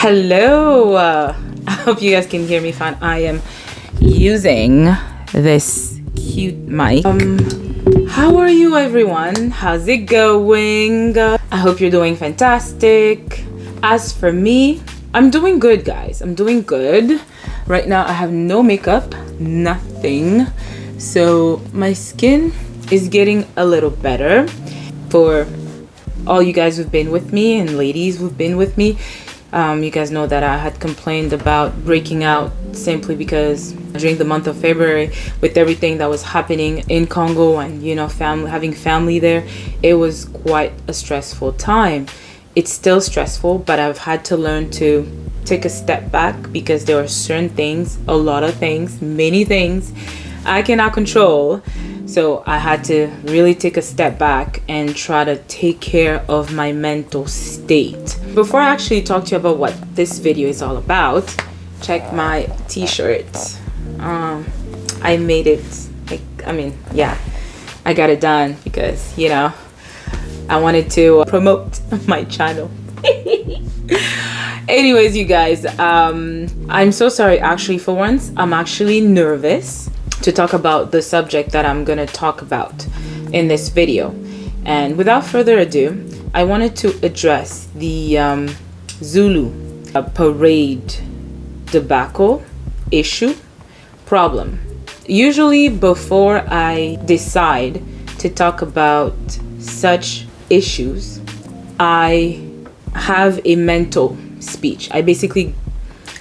Hello, I hope you guys can hear me fine. I am using this cute mic. How are you, everyone? How's it going? I hope you're doing fantastic. As for me, I'm doing good, guys. I'm doing good. Right now I have no makeup, nothing, so my skin is getting a little better. For all you guys who've been with me and ladies who've been with me, you guys know that I had complained about breaking out simply because during the month of February, with everything that was happening in Congo and having family there, it was quite a stressful time. It's still stressful, but I've had to learn to take a step back because there are certain things, a lot of things, many things I cannot control. So I had to really take a step back and try to take care of my mental state. Before I actually talk to you about what this video is all about, check my t-shirt. I made it, I got it done because, I wanted to promote my channel. Anyways, you guys, I'm so sorry. Actually, for once, I'm actually nervous to talk about the subject that I'm gonna talk about in this video. And without further ado, I wanted to address the Zulu parade debacle issue problem. Usually before I decide to talk about such issues, I have a mental speech. I basically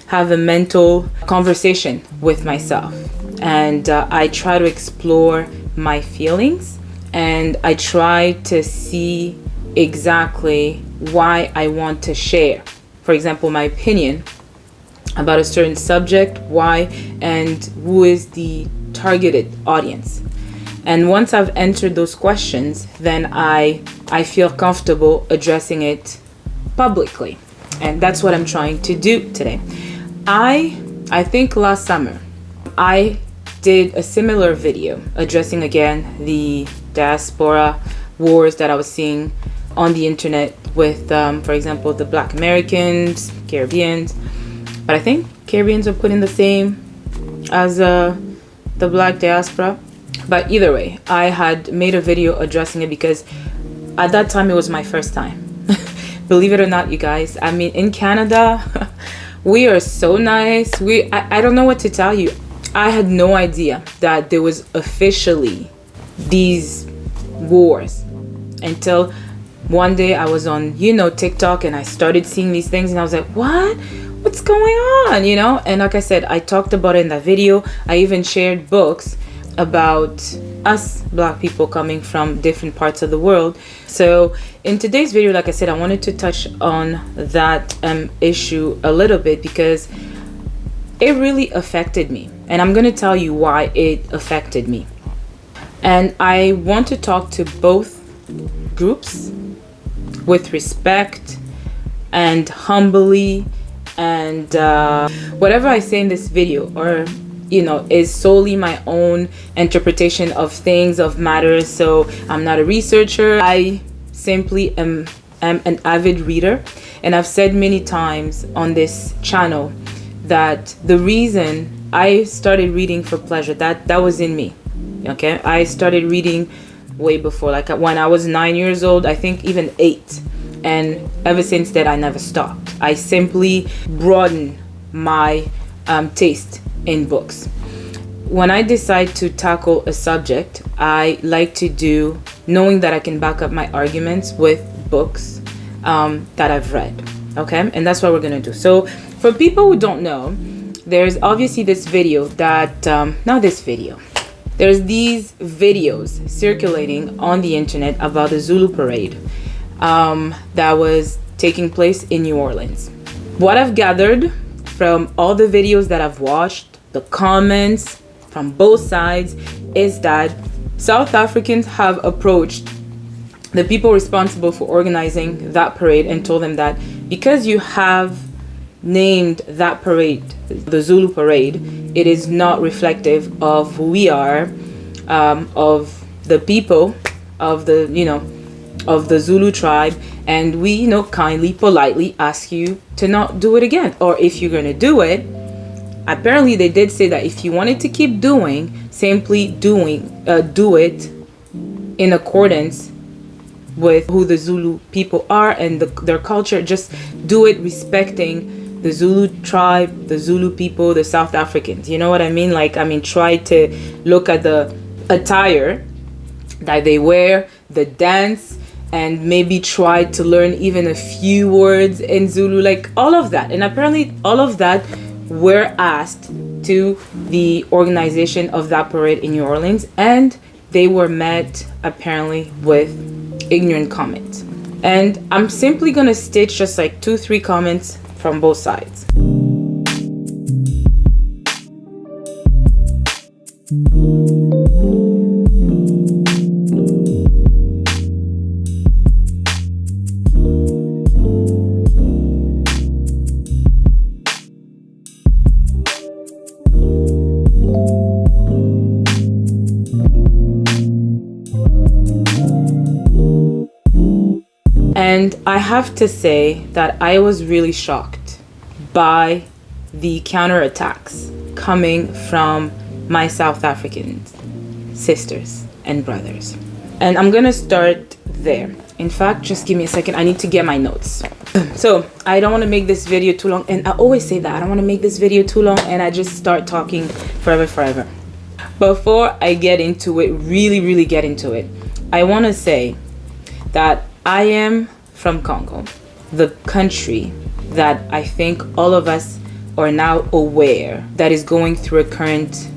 have a mental conversation with myself, and I try to explore my feelings, and I try to see exactly why I want to share, for example, my opinion about a certain subject, why, and who is the targeted audience. And once I've answered those questions, then I feel comfortable addressing it publicly. And that's what I'm trying to do today. I think last summer I did a similar video addressing again the diaspora wars that I was seeing on the internet with, for example, the Black Americans, Caribbeans. But I think Caribbeans are put in the same as the Black diaspora. But either way, I had made a video addressing it because at that time it was my first time. Believe it or not, you guys. I mean, in Canada, we are so nice. I don't know what to tell you. I had no idea that there was officially these wars until one day I was on, TikTok, and I started seeing these things and I was like, what's going on? And like I said, I talked about it in that video. I even shared books about us Black people coming from different parts of the world. So in today's video, like I said, I wanted to touch on that issue a little bit because it really affected me, and I'm going to tell you why it affected me. And I want to talk to both groups with respect and humbly, and whatever I say in this video or is solely my own interpretation of things, of matters. So I'm not a researcher. I simply am an avid reader, and I've said many times on this channel that the reason I started reading for pleasure, that was in me. Okay, I started reading way before, like when I was 9 years old, I think even 8, and ever since that I never stopped. I simply broadened my taste in books. When I decide to tackle a subject, I like to do, knowing that I can back up my arguments with books that I've read. Okay, and that's what we're gonna do. So for people who don't know, there's obviously this video that there's these videos circulating on the internet about the Zulu parade that was taking place in New Orleans. What I've gathered from all the videos that I've watched, the comments from both sides, is that South Africans have approached the people responsible for organizing that parade and told them that because you have named that parade the Zulu parade, it is not reflective of who we are, of the people, of the of the Zulu tribe, and we, kindly, politely ask you to not do it again. Or if you're gonna do it, apparently they did say that if you wanted to keep doing, simply do it in accordance with who the Zulu people are and their culture. Just do it respecting the Zulu tribe, the Zulu people, the South Africans. You know what I mean? Try to look at the attire that they wear, the dance, and maybe try to learn even a few words in Zulu, like all of that. And apparently all of that were asked to the organization of that parade in New Orleans, and they were met apparently with ignorant comments. And I'm simply gonna stitch just like 2-3 comments from both sides. And I have to say that I was really shocked by the counterattacks coming from my South African sisters and brothers. And I'm gonna start there. In fact, just give me a second. I need to get my notes. So I don't want to make this video too long. And I always say that I don't want to make this video too long, and I just start talking forever. Before I get into it, really get into it, I want to say that I am from Congo, the country that I think all of us are now aware that is going through a current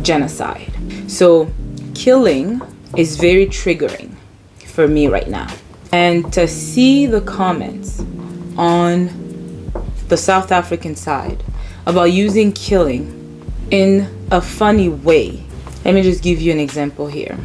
genocide. So killing is very triggering for me right now. And to see the comments on the South African side about using killing in a funny way. Let me just give you an example here.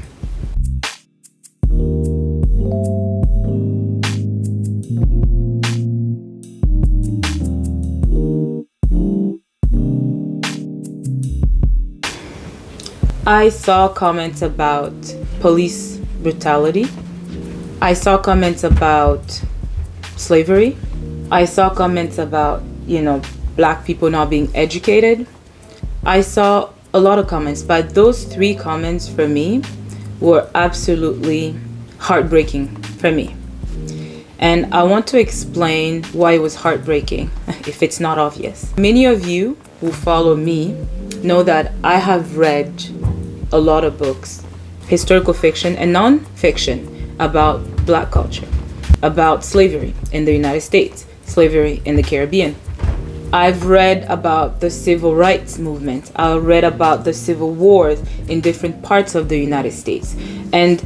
I saw comments about police brutality. I saw comments about slavery. I saw comments about, black people not being educated. I saw a lot of comments, but those 3 comments for me were absolutely heartbreaking for me. And I want to explain why it was heartbreaking, if it's not obvious. Many of you who follow me know that I have read a lot of books, historical fiction and non-fiction, about black culture, about slavery in the United States, slavery in the Caribbean. I've read about the civil rights movement. I read about the civil wars in different parts of the United States, and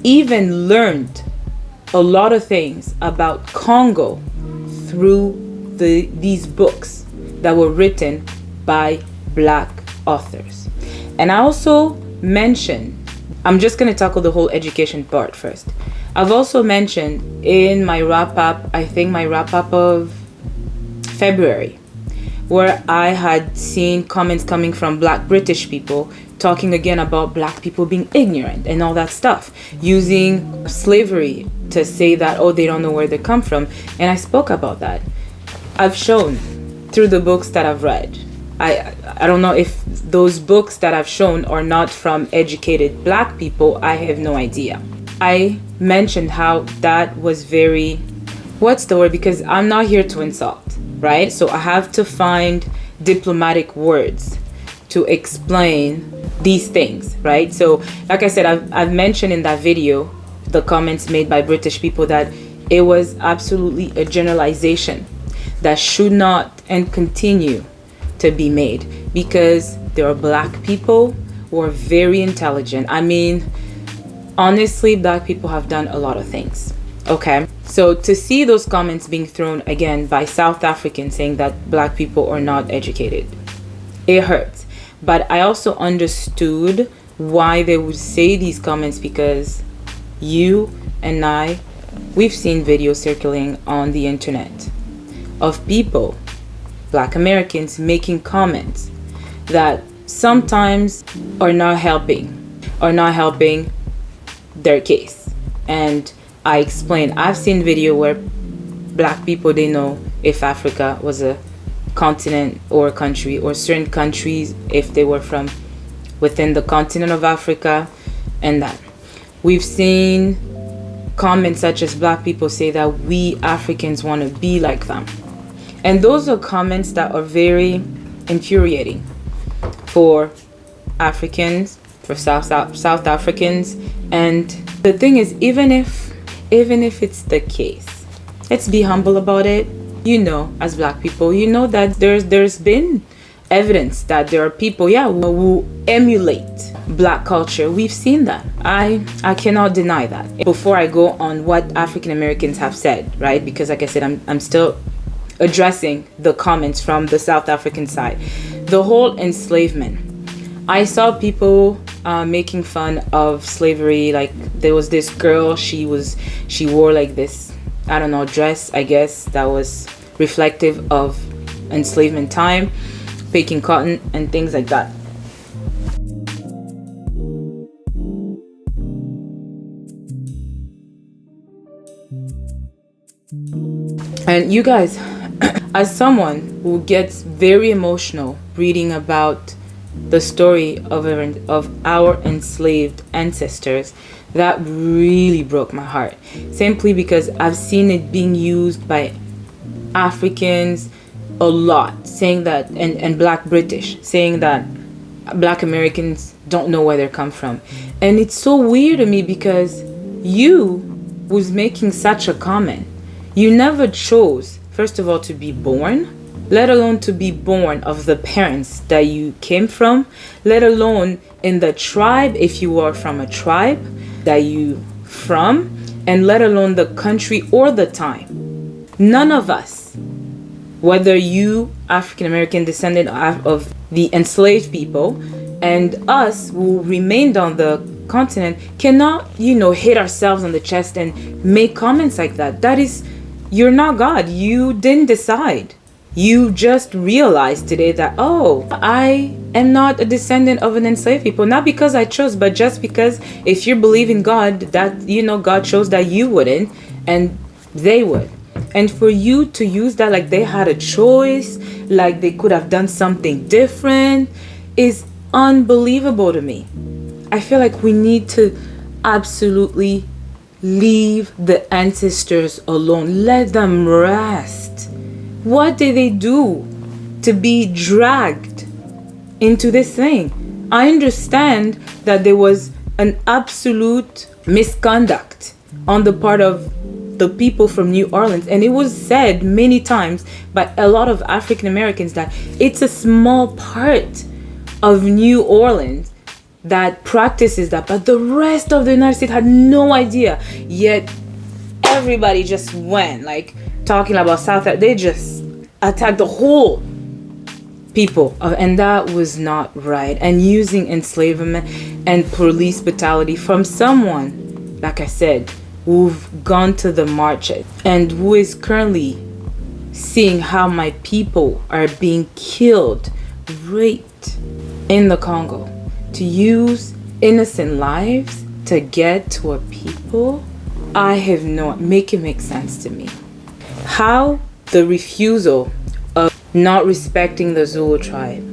even learned a lot of things about Congo through these books that were written by black authors. And I also mentioned, I'm just going to tackle the whole education part first. I've also mentioned in my wrap-up, I think my wrap-up of February, where I had seen comments coming from black British people talking again about black people being ignorant and all that stuff, using slavery to say that, oh, they don't know where they come from. And I spoke about that. I've shown through the books that I've read. I don't know if those books that I've shown are not from educated black people. I have no idea. I mentioned how that was very, what's the word? Because I'm not here to insult, right? So I have to find diplomatic words to explain these things, right? So like I said, I've mentioned in that video the comments made by British people that it was absolutely a generalization that should not and continue to be made, because there are black people who are very intelligent. I mean, honestly, black people have done a lot of things. Okay, so to see those comments being thrown again by South Africans saying that black people are not educated, it hurts. But I also understood why they would say these comments, because you and I, we've seen videos circulating on the internet of people, black Americans, making comments that sometimes are not helping their case. And I explain. I've seen video where black people, they know if Africa was a continent or a country, or certain countries if they were from within the continent of Africa, and that we've seen comments such as black people say that we Africans want to be like them. And those are comments that are very infuriating for Africans, for South Africans. And the thing is, even if it's the case, let's be humble about it. You know, as black people, you know that there's been evidence that there are people, who emulate black culture. We've seen that. I cannot deny that. Before I go on what African Americans have said, right? Because like I said, I'm still addressing the comments from the South African side. The whole enslavement. I saw people making fun of slavery. Like there was this girl, she wore like this, I don't know, dress, I guess, that was reflective of enslavement time, picking cotton and things like that. And you guys, as someone who gets very emotional reading about the story of our enslaved ancestors, that really broke my heart. Simply because I've seen it being used by Africans a lot, saying that, and black British, saying that black Americans don't know where they come from. And it's so weird to me because you was making such a comment. You never chose, first of all, to be born, let alone to be born of the parents that you came from, let alone in the tribe, if you are from a tribe that you from, and let alone the country or the time. None of us, whether you African American descendant of the enslaved people and us who remained on the continent, cannot, hit ourselves on the chest and make comments like that. That is, you're not God. You didn't decide. You just realized today that, oh, I am not a descendant of an enslaved people. Not because I chose, but just because if you believe in God, that, God chose that you wouldn't and they would. And for you to use that like they had a choice, like they could have done something different, is unbelievable to me. I feel like we need to absolutely leave the ancestors alone. Let them rest. What did they do to be dragged into this thing? I understand that there was an absolute misconduct on the part of the people from New Orleans, and it was said many times by a lot of African Americans that it's a small part of New Orleans that practices that, but the rest of the United States had no idea. Yet everybody just went like talking about South. They just attacked the whole people, and that was not right. And using enslavement and police brutality from someone, like I said, who've gone to the marches and who is currently seeing how my people are being killed, raped in the Congo. To use innocent lives to get to a people, I have no, make it make sense to me. How the refusal of not respecting the Zulu tribe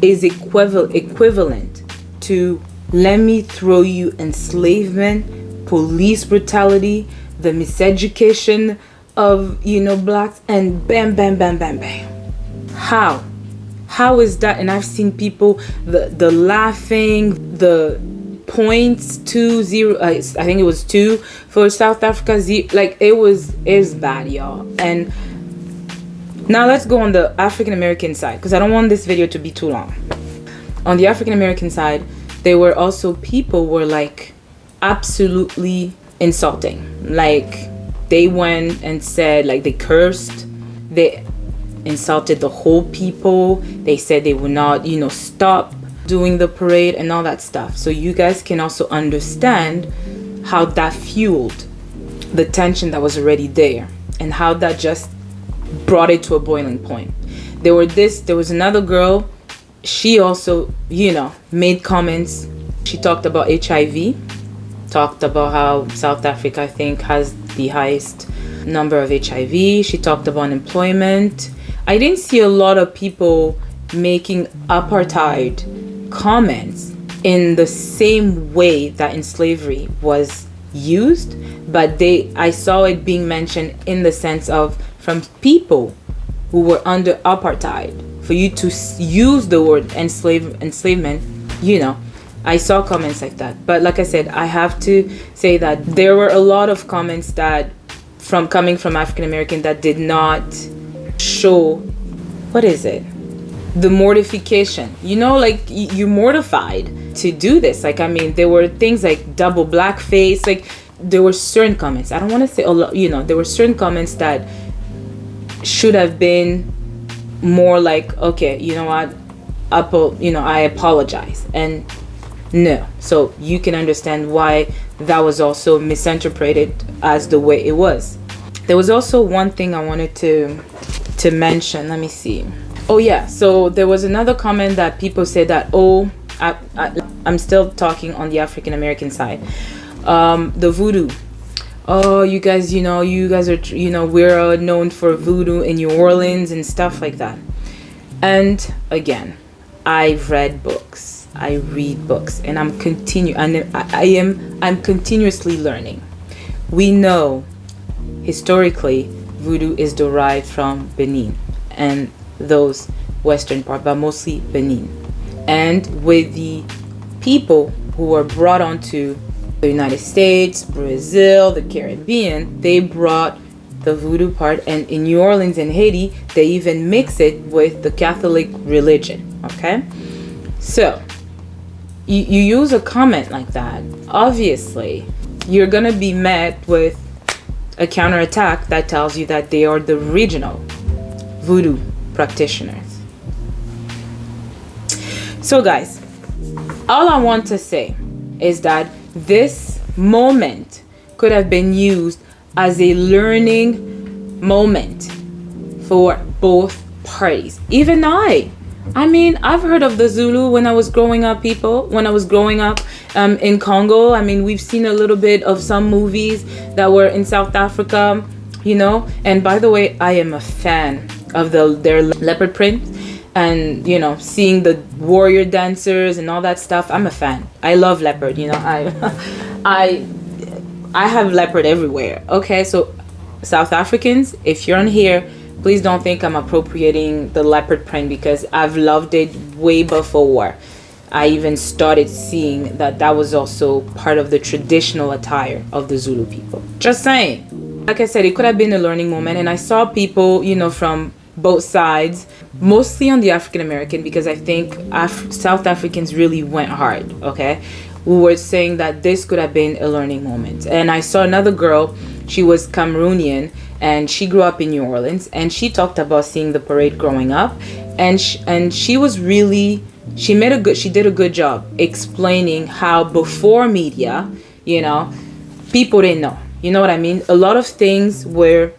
is equivalent to let me throw you enslavement, police brutality, the miseducation of, blacks, and bam, bam, bam, bam, bam. How is that? And I've seen people, the laughing, the 0.20, I think it was 2 for South Africa. Like it was bad, y'all. And now let's go on the African American side, because I don't want this video to be too long. On the African American side, there were also people were like absolutely insulting. Like they went and said, like they cursed, they insulted the whole people. They said they would not, stop doing the parade and all that stuff. So you guys can also understand how that fueled the tension that was already there and how that just brought it to a boiling point. There was another girl. She also, made comments. She talked about HIV talked about how South Africa, I think, has the highest number of HIV. She talked about unemployment. I didn't see a lot of people making apartheid comments in the same way that in slavery was used, but I saw it being mentioned in the sense of from people who were under apartheid. For you to use the word enslavement, I saw comments like that. But like I said, I have to say that there were a lot of comments that coming from African American that did not show, what is it? The mortification. Like you're mortified to do this. Like, I mean, there were things like double blackface. Like, there were certain comments. I don't want to say a lot, there were certain comments that should have been more like, okay, you know what? I apologize. And no. So you can understand why that was also misinterpreted as the way it was. There was also one thing I wanted to mention. Let me see. Oh yeah, so there was another comment that people said that, I'm still talking on the African American side. The voodoo. Oh, you guys are, we're known for voodoo in New Orleans and stuff like that. And again, I've read books. I read books, and I'm continuously learning. We know historically voodoo is derived from Benin and those western part, but mostly Benin. And with the people who were brought onto the United States, Brazil, the Caribbean, they brought the voodoo part, and in New Orleans and Haiti, they even mix it with the Catholic religion. Okay, so you use a comment like that, obviously you're gonna be met with a counterattack that tells you that they are the original voodoo practitioners. So guys, all I want to say is that this moment could have been used as a learning moment for both parties. Even I've heard of the Zulu when I was growing up, in Congo. I mean, we've seen a little bit of some movies that were in South Africa, and by the way, I am a fan of their leopard print, and seeing the warrior dancers and all that stuff. I'm a fan. I love leopard. I have leopard everywhere. Okay, so South Africans, if you're on here, please don't think I'm appropriating the leopard print, because I've loved it way before I even started seeing that was also part of the traditional attire of the Zulu people. Just saying. Like I said, it could have been a learning moment, and I saw people, from both sides, mostly on the African American, because I think South Africans really went hard, okay? We were saying that this could have been a learning moment. And I saw another girl, she was Cameroonian, and she grew up in New Orleans, and she talked about seeing the parade growing up, and she did a good job explaining how before media, people didn't know. You know what I mean? A lot of things were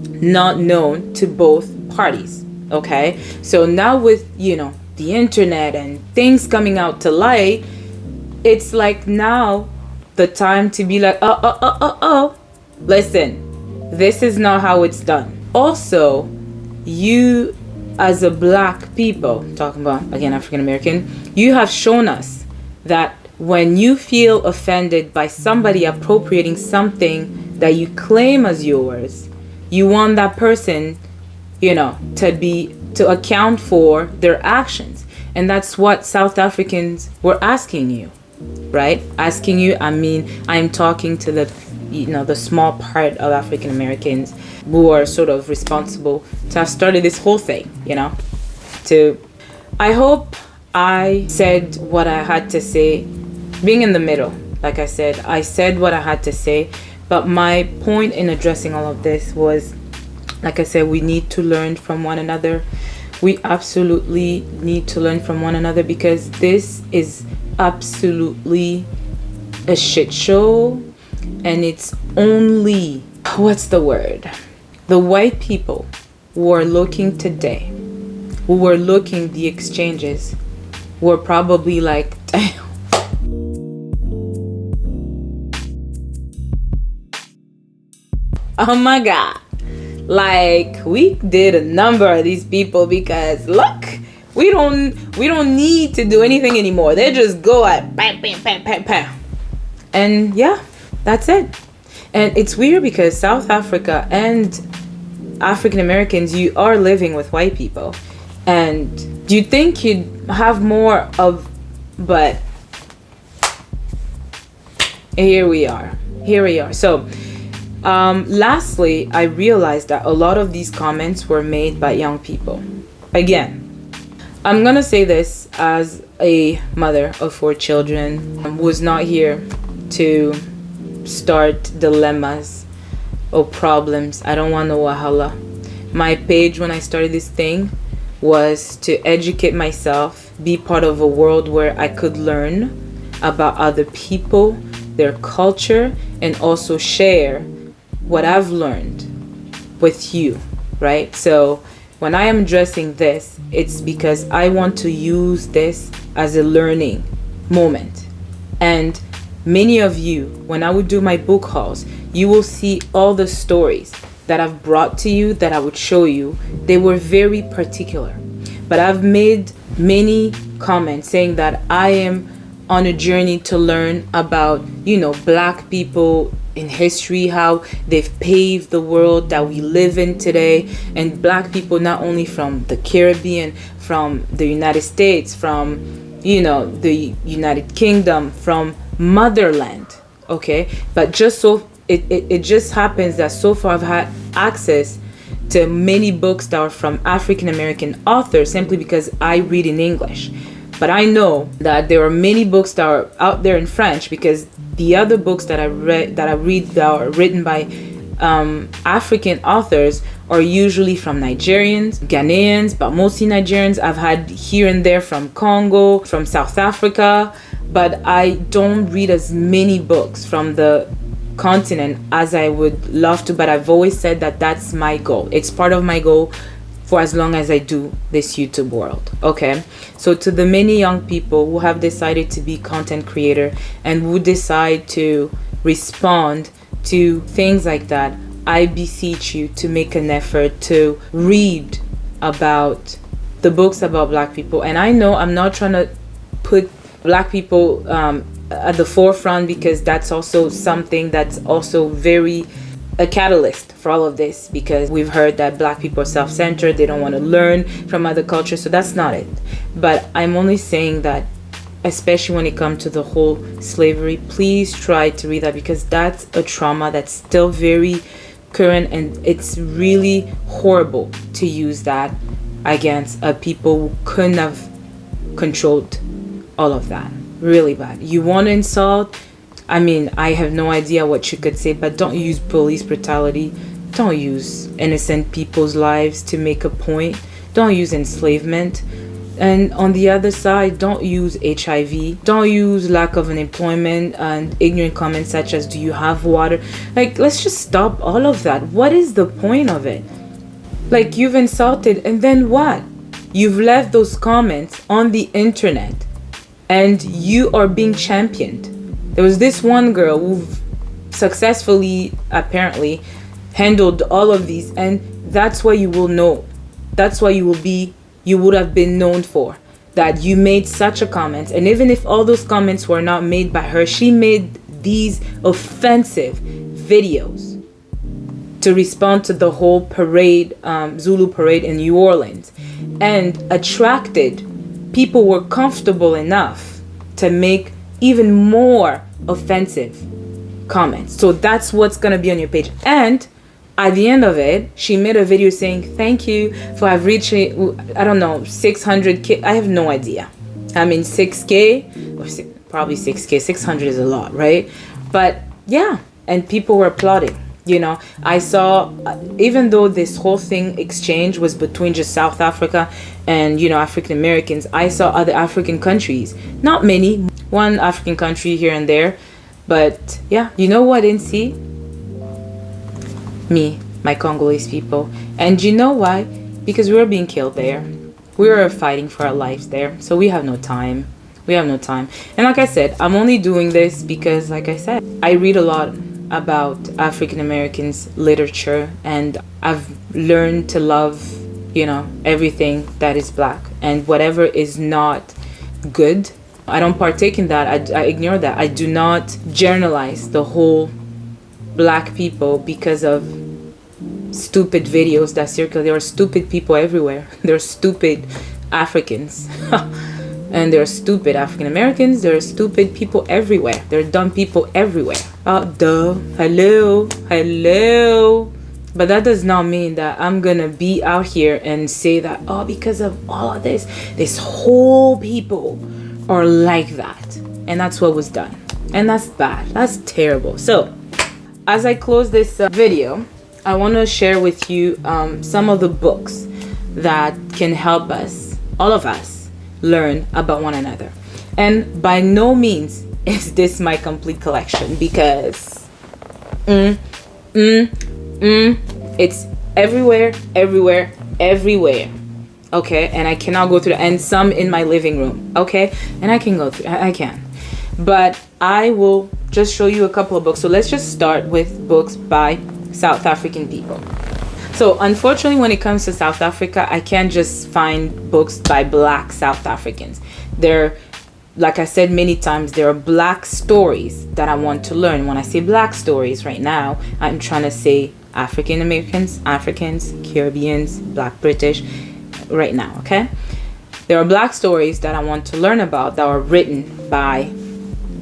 not known to both parties, okay? So now with, the internet and things coming out to light, it's like now the time to be like, listen, this is not how it's done. Also, you as a black people, talking about, again, African American, you have shown us that when you feel offended by somebody appropriating something that you claim as yours, you want that person, to account for their actions. And that's what South Africans were asking you, right? Asking you, I'm talking to the small part of African Americans who are sort of responsible to have started this whole thing, I hope I said what I had to say, being in the middle. Like I said what I had to say, but my point in addressing all of this was, like I said, we need to learn from one another. We absolutely need to learn from one another, because this is absolutely a shit show, and it's only, what's the word? The white people who are looking today, who were looking the exchanges, were probably like, damn. Oh my God. Like, we did a number of these people because look, we don't need to do anything anymore. They just go at bam, bam, bam, bam, bam. And yeah, that's it. And it's weird because South Africa and African Americans, you are living with white people. And do you think you'd have more of, but here we are. So lastly, I realized that a lot of these comments were made by young people. Again, I'm gonna say this as a mother of 4 children who was not here to start dilemmas or problems. I don't want no wahala. My page when I started this thing was to educate myself, be part of a world where I could learn about other people, their culture, and also share what I've learned with you, right? So when I am addressing this, it's because I want to use this as a learning moment. And many of you, when I would do my book hauls, you will see all the stories that I've brought to you that I would show you. They were very particular. But I've made many comments saying that I am on a journey to learn about, Black people in history, how they've paved the world that we live in today, and Black people not only from the Caribbean, from the United States, from, the United Kingdom, from motherland, okay? But just so it just happens that so far I've had access to many books that are from African American authors simply because I read in English. But I know that there are many books that are out there in French because the other books that I read that are written by African authors are usually from Nigerians, Ghanaians, but mostly Nigerians. I've had here and there from Congo, from South Africa, but I don't read as many books from the continent as I would love to. But I've always said that that's my goal. It's part of my goal for as long as I do this YouTube world. Okay, so to the many young people who have decided to be content creator and who decide to respond to things like that, I beseech you to make an effort to read about the books about Black people. And I know I'm not trying to put Black people at the forefront because that's also something that's also very a catalyst for all of this, because we've heard that Black people are self-centered, they don't want to learn from other cultures. So that's not it. But I'm only saying that, especially when it comes to the whole slavery, please try to read that, because that's a trauma that's still very current, and it's really horrible to use that against people who couldn't have controlled all of that. Really bad. You want to insult, I mean, I have no idea what you could say, but don't use police brutality. Don't use innocent people's lives to make a point. Don't use enslavement. And on the other side, don't use HIV. Don't use lack of unemployment and ignorant comments such as, do you have water? Like, let's just stop all of that. What is the point of it? Like, you've insulted, and then what? You've left those comments on the internet, and you are being championed. There was this one girl who successfully, apparently, handled all of these, and that's what you will know. That's what you would have been known for, that you made such a comment. And even if all those comments were not made by her, she made these offensive videos to respond to the whole parade, Zulu parade in New Orleans, and attracted people were comfortable enough to make even more offensive comments. So that's what's gonna be on your page. And at the end of it, she made a video saying, thank you for have reached, I don't know, 600K. I have no idea. I mean, 6K, or probably 6K. 600 is a lot, right? But yeah, and people were applauding. I saw, even though this whole thing exchange was between just South Africa and, African Americans, I saw other African countries, not many, one African country here and there. But yeah, you know what I didn't see? Me, my Congolese people. And you know why? Because we were being killed there. We were fighting for our lives there. So we have no time. We have no time. And like I said, I'm only doing this because, like I said, I read a lot about African Americans literature, and I've learned to love, you know, everything that is black, and whatever is not good, I don't partake in that. I ignore that. I do not generalize the whole black people because of stupid videos that circulate. There are stupid people everywhere. There are stupid Africans. And there are stupid African Americans. There are stupid people everywhere. There are dumb people everywhere. Oh, duh. Hello. Hello. But that does not mean that I'm gonna be out here and say that, oh, because of all of this whole people are like that. And that's what was done. And that's bad. That's terrible. So, as I close this video, I want to share with you some of the books that can help us, all of us, learn about one another. And by no means is this my complete collection, because it's everywhere, okay? And I cannot go through that. And some in my living room, okay? And I can go through, I can. But I will just show you a couple of books. So let's just start with books by South African people. So unfortunately, when it comes to South Africa, I can't just find books by black South Africans. There, like I said many times, there are black stories that I want to learn. When I say black stories right now, I'm trying to say African Americans, Africans, Caribbeans, Black British right now, okay? There are black stories that I want to learn about that are written by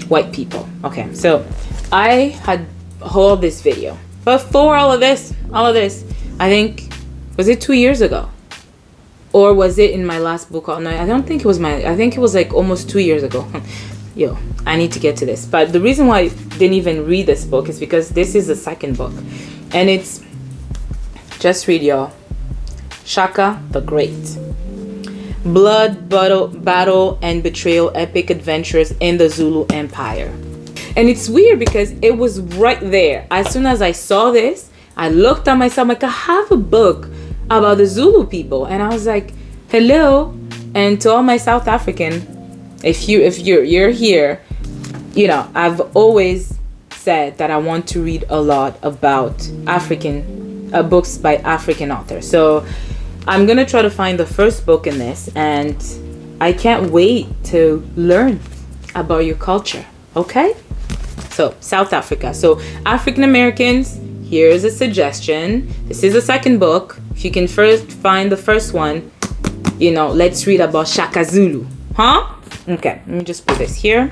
white people. Okay, so I had hold this video before all of this, I think, was it 2 years ago? Or was it in my last book? No, I don't think it was I think it was like almost 2 years ago. Yo, I need to get to this. But the reason why I didn't even read this book is because this is the second book. And it's, just read, y'all. Shaka the Great. Blood, battle, and betrayal, epic adventures in the Zulu Empire. And it's weird because it was right there. As soon as I saw this, I looked at myself like, I have a book about the Zulu people. And I was like, hello. And to all my South African, if you're here, you know, I've always said that I want to read a lot about African books by African authors. So I'm gonna try to find the first book in this, and I can't wait to learn about your culture. Okay, so South Africa. So African Americans, here's a suggestion. This is the second book. If you can first find the first one, you know, let's read about Shaka Zulu. Huh? Okay, let me just put this here.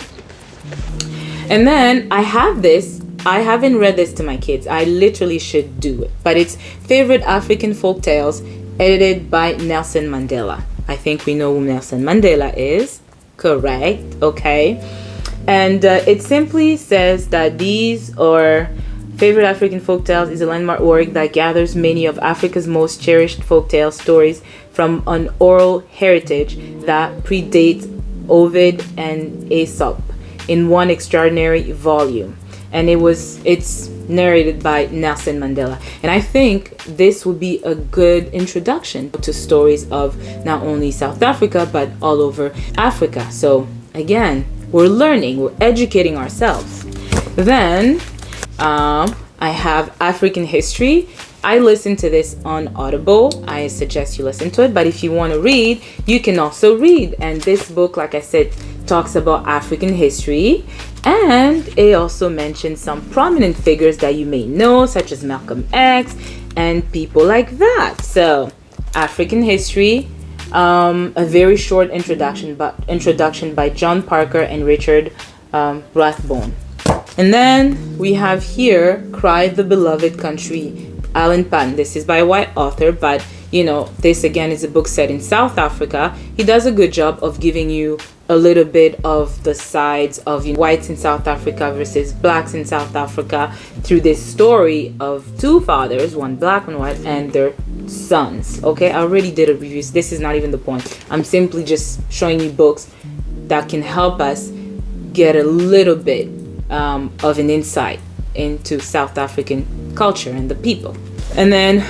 And then I have this. I haven't read this to my kids. I literally should do it. But it's Favorite African Folk Tales, edited by Nelson Mandela. I think we know who Nelson Mandela is. Correct. Okay. And it simply says that these are Favorite African Folk Tales is a landmark work that gathers many of Africa's most cherished folktale stories from an oral heritage that predates Ovid and Aesop in one extraordinary volume. And it's narrated by Nelson Mandela. And I think this would be a good introduction to stories of not only South Africa, but all over Africa. So again, we're learning, we're educating ourselves. Then I have African history. I listen to this on Audible. I suggest you listen to it. But if you want to read, you can also read. And this book, like I said, talks about African history. And it also mentions some prominent figures that you may know, such as Malcolm X and people like that. So African history, a very short introduction by John Parker and Richard Rathbone. And then we have here Cry the Beloved Country, Alan Patton. This is by a white author, but you know, this again is a book set in South Africa. He does a good job of giving you a little bit of the sides of, you know, whites in South Africa versus blacks in South Africa through this story of two fathers, one black, one white, and their sons. Okay, I already did a review. So this is not even the point. I'm simply just showing you books that can help us get a little bit of an insight into South African culture and the people. And then,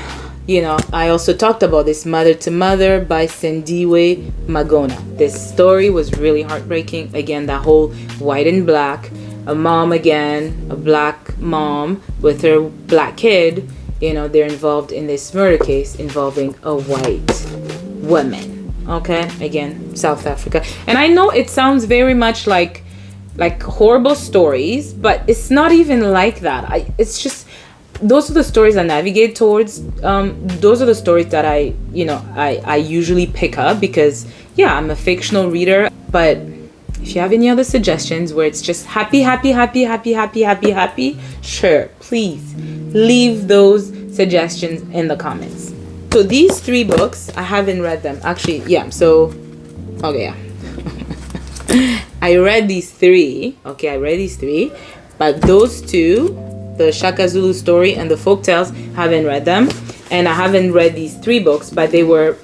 you know, I also talked about this Mother to Mother by Sendiwe Magona. This story was really heartbreaking. Again, that whole white and black a mom, again, a black mom with her black kid, you know, they're involved in this murder case involving a white woman. Okay, again, South Africa. And I know it sounds very much like horrible stories, but it's not even like that. It's just, those are the stories I navigate towards. Those are the stories that I usually pick up because, yeah, I'm a fictional reader. But if you have any other suggestions where it's just happy, sure, please leave those suggestions in the comments. So these 3 books, I haven't read them. Actually, yeah, so, okay, yeah. I read these 3. Okay, I read these 3. But those 2, the Shaka Zulu story and the folktales, haven't read them. And I haven't read these 3 books, but they were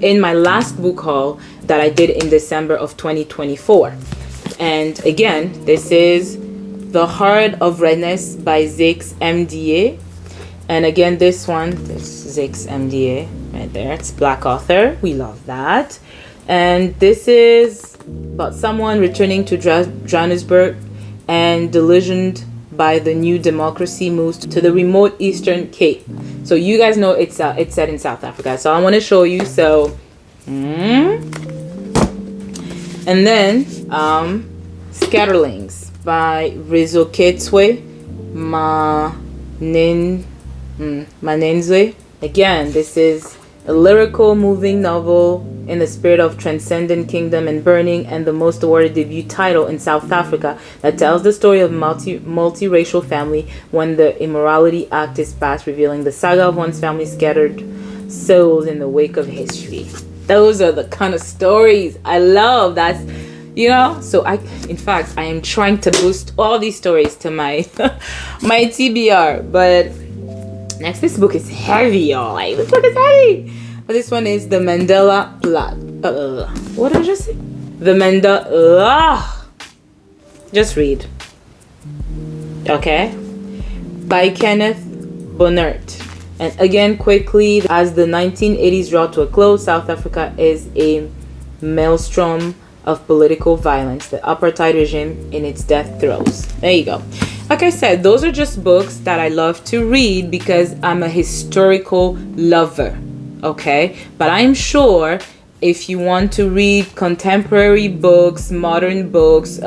in my last book haul that I did in December of 2024. And again, this is The Heart of Redness by Zix MDA. And again, this Zix MDA right there. It's black author. We love that. And this is about someone returning to Johannesburg and delusioned by the new democracy moves to the remote Eastern Cape. So you guys know it's set in South Africa. So I want to show you. So, and then Scatterlings by Rizoketswe Manenzwe. Again, this is a lyrical, moving novel in the spirit of transcendent kingdom and burning, and the most awarded debut title in South Africa that tells the story of multiracial family when the Immorality Act is passed, revealing the saga of one's family's scattered souls in the wake of history. Those are the kind of stories I love. That's, you know, so in fact, I am trying to boost all these stories to my my TBR. But next, this book is heavy, y'all. Like, this book is heavy. But this one is The Mandela Plot. What did I just say? The Mandela. Just read. Okay. By Kenneth Bonnert. And again, quickly, as the 1980s draw to a close, South Africa is a maelstrom of political violence, the apartheid regime in its death throes. There you go. Like I said, those are just books that I love to read because I'm a historical lover, okay? But I'm sure if you want to read contemporary books, modern books,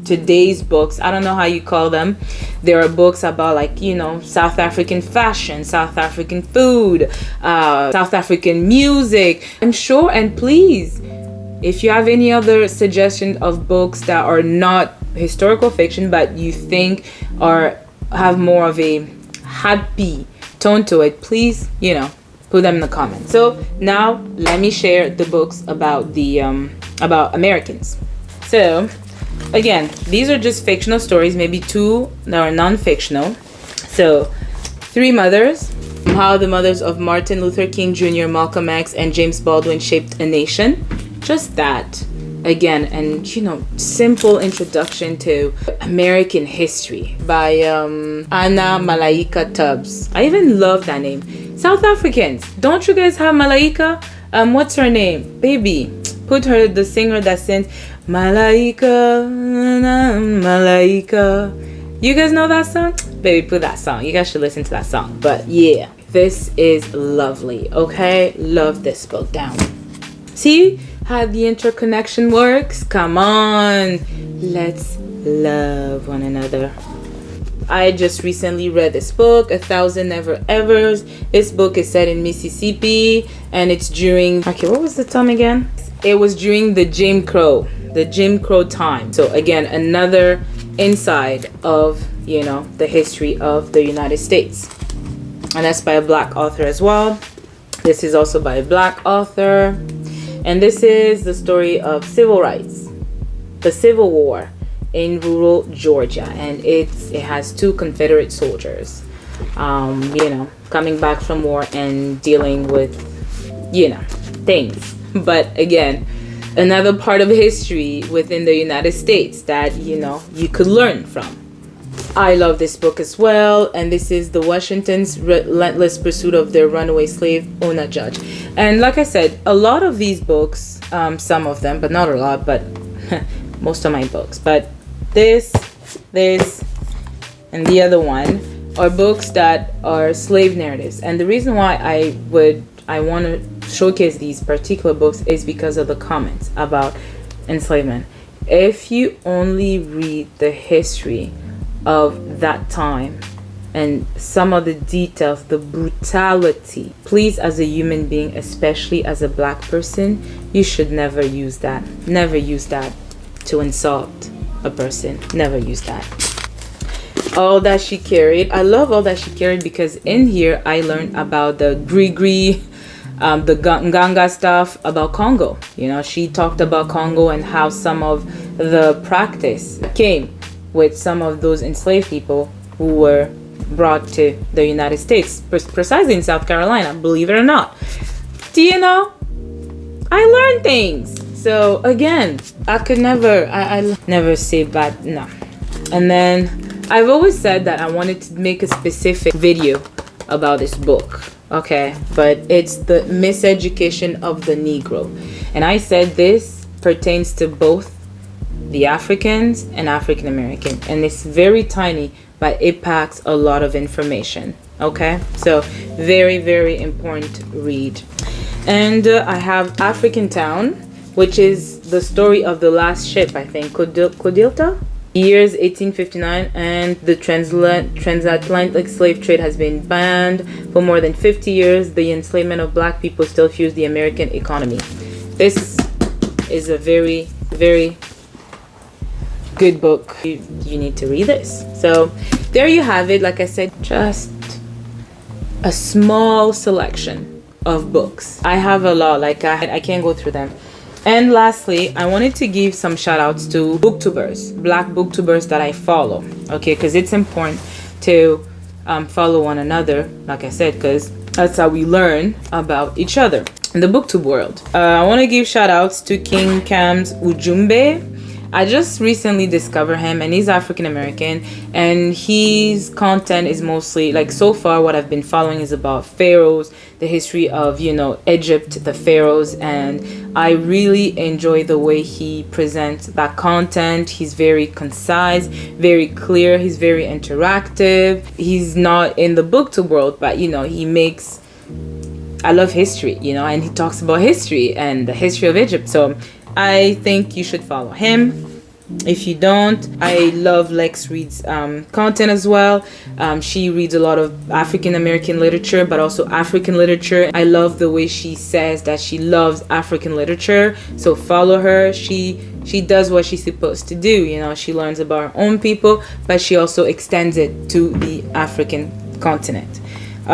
today's books, I don't know how you call them, there are books about, like, you know, South African fashion, South African food, South African music, I'm sure. And please, if you have any other suggestion of books that are not historical fiction but you think have more of a happy tone to it, please, you know, put them in the comments. So now let me share the books about the about Americans. So again, these are just fictional stories, maybe 2 that are non-fictional. So 3 Mothers, how the mothers of Martin Luther King Jr., Malcolm X, and James Baldwin shaped a nation. Just that. Again, and you know, simple introduction to American history by Anna Malaika Tubbs. I even love that name. South Africans, don't you guys have Malaika? What's her name? Baby, put her, the singer that sings Malaika, Malaika. You guys know that song? Baby, put that song. You guys should listen to that song. But yeah, this is lovely. Okay, love this book. Down. See how the interconnection works? Come on, let's love one another. I just recently read this book, 1,000 Never Evers. This book is set in Mississippi, and it's during, okay, what was the time again? It was during the Jim Crow time. So again, another inside of, you know, the history of the United States. And that's by a black author as well. This is also by a black author. And this is the story of civil rights, the Civil War in rural Georgia. And it has 2 Confederate soldiers, you know, coming back from war and dealing with, you know, things. But again, another part of history within the United States that, you know, you could learn from. I love this book as well. And this is the Washington's relentless pursuit of their runaway slave, Ona Judge. And like I said, a lot of these books, some of them, but not a lot, but most of my books. But this this, and the other one are books that are slave narratives. And the reason why I want to showcase these particular books is because of the comments about enslavement. If you only read the history of that time and some of the details, the brutality, please, as a human being, especially as a black person, you should never use that. Never use that to insult a person. Never use that. All that she carried. I love all that she carried because in here I learned about the Grigri, the Nganga stuff about Congo. You know, she talked about Congo and how some of the practice came with some of those enslaved people who were brought to the United States, precisely in South Carolina, believe it or not. Do you know? I learned things. So again, I could never, I never say bad, no. And then I've always said that I wanted to make a specific video about this book, okay? But it's the miseducation of the Negro. And I said this pertains to both the Africans and African American. And it's very tiny, but it packs a lot of information, okay? So very, very important read. And I have African Town, which is the story of the last ship, I think, Codilta? Years 1859, and the transatlantic slave trade has been banned for more than 50 years. The enslavement of black people still fuels the American economy. This is a very, very good book. You need to read this. So there you have it. Like I said, just a small selection of books. I have a lot, like I can't go through them. And lastly, I wanted to give some shout outs to booktubers, black booktubers that I follow, okay, because it's important to follow one another, like I said, because that's how we learn about each other in the booktube world. I want to give shout outs to King Kam's Ujumbe. I just recently discovered him, and he's African American, and his content is mostly, like, so far what I've been following is about pharaohs, the history of, you know, Egypt, the pharaohs, and I really enjoy the way he presents that content. He's very concise, very clear, he's very interactive. He's not in the booktube world, but, you know, he makes, I love history, you know, and he talks about history and the history of Egypt. So I think you should follow him. If you don't, I love Lex Reed's content as well. She reads a lot of African American literature, but also African literature. I love the way she says that she loves African literature. So follow her. She does what she's supposed to do. You know, she learns about her own people, but she also extends it to the African continent.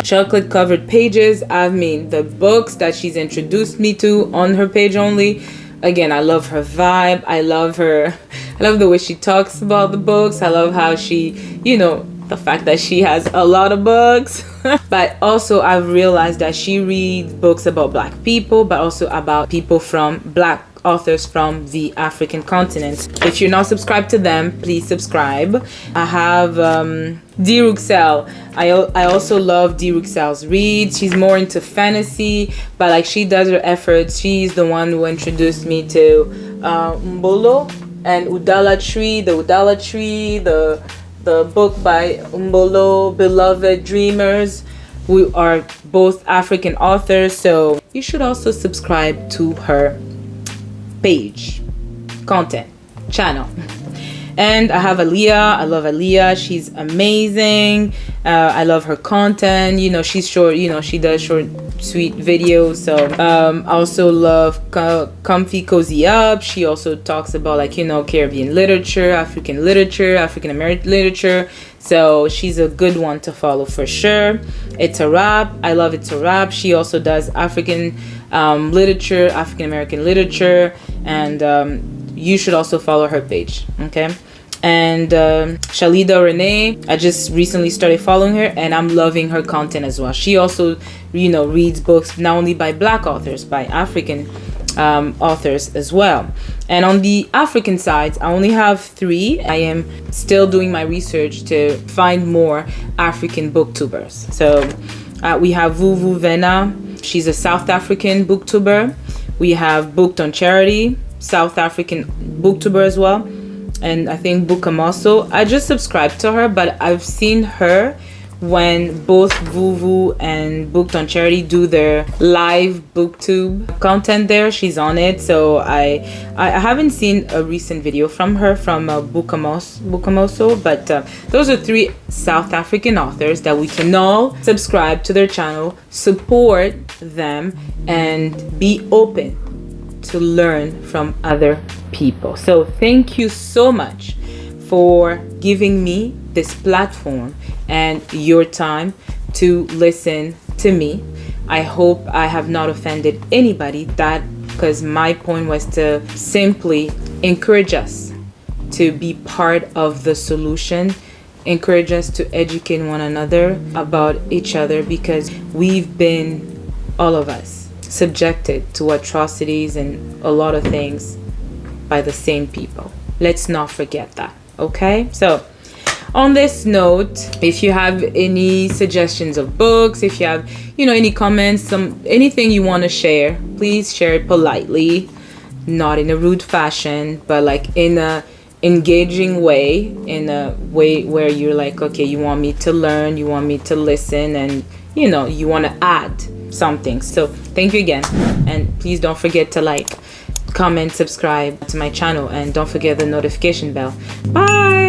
Chocolate covered pages. I mean, the books that she's introduced me to on her page only. Again, I love her vibe. I love the way she talks about the books. I love how she, you know, the fact that she has a lot of books. But also I've realized that she reads books about black people, but also about people from black authors from the African continent. If you're not subscribed to them, please subscribe. I have D. Ruxel. I also love D. Ruxel's reads. She's more into fantasy, but like she does her efforts. She's the one who introduced me to Mbolo and Udala Tree, the book by Mbolo, Beloved Dreamers, who are both African authors. So you should also subscribe to her page, content, channel. And I have Aaliyah. I love Aaliyah. She's amazing. I love her content. You know, she's short. You know, she does short, sweet videos. So I also love Comfy Cozy Up. She also talks about, like, you know, Caribbean literature, African American literature. So she's a good one to follow for sure. It's a Rap. I love It's a Rap. She also does African literature, African American literature, and you should also follow her page, okay? And Shalida Renee, I just recently started following her, and I'm loving her content as well. She also, you know, reads books not only by black authors, by African authors as well. And on the African side, I only have 3. I am still doing my research to find more African booktubers. So we have Vuvu Vena. She's a South African booktuber. We have Booked on Charity, South African booktuber as well. and I think Booktuber also. I just subscribed to her, but I've seen her when both Vuvu and Booked on Charity do their live booktube content there. She's on it, so I haven't seen a recent video from her from Booktuber, but those are 3 South African authors that we can all subscribe to their channel, support them, and be open to learn from other people. So thank you so much for giving me this platform and your time to listen to me. I hope I have not offended anybody, because my point was to simply encourage us to be part of the solution, encourage us to educate one another about each other, because we've been, all of us, subjected to atrocities and a lot of things by the same people. Let's not forget that. Okay, so on this note, if you have any suggestions of books, if you have, any comments, anything you want to share, please share it politely, not in a rude fashion, but like in a engaging way, in a way where you're like, okay, you want me to learn, you want me to listen, and you want to add something. So thank you again, and please don't forget to like, comment, subscribe to my channel, and don't forget the notification bell. Bye.